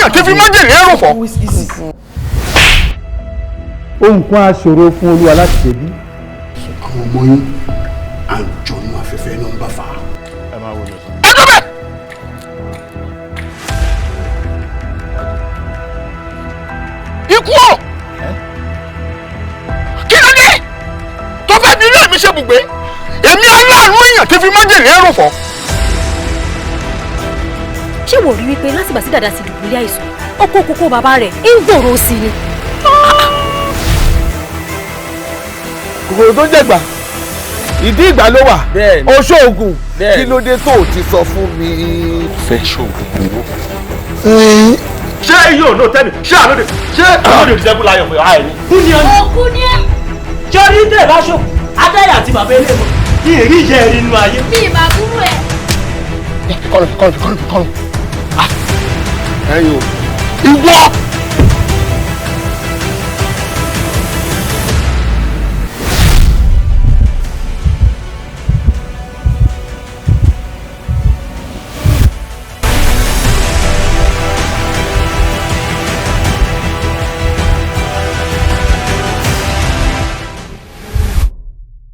èèyàn tí fi májèlé ẹrù fọ́. ohun kan aṣòro fún Olúwa láti ṣe bí. àwọn ọmọ yín àjọ̀nù afẹ́fẹ́ náà ń bá fà á. ẹ máa wọlé. ẹ tó bẹ́ẹ̀. ikú o kí ló dé tó fẹ́ bí ilé mi ṣe bùgbé èmi aláàánú èèyàn tí fi májèlé ẹrù fọ́. ṣé wò rí wípé láti gbà sí dàda sí dùbúlẹ̀ àìsàn ọkọ kókó bàbá rẹ̀ ń gbòòrò sí ni. kòkòrò tó jẹ̀gbà ìdí ìgbà ló wà oṣó oògùn kí ló dé tó ti sọ fún mi. fẹ́ ṣoògùn owó. ṣé yóò ló tẹ́lẹ̀ ṣé àlóde ṣé àlóde ìdíjẹ́kù láyọ̀ pé ọ̀há ẹ̀ ni. kú ni ẹ. òkú ni ẹ. jọ́rí tẹ̀ bá ṣò adáyà àti bàbá ilé mọ̀ ní èrí ìyẹ́ ẹ̀rí inú ayé. bí ìbá burú ẹ. kọ́lọ̀ ẹ̀yin o ìwọ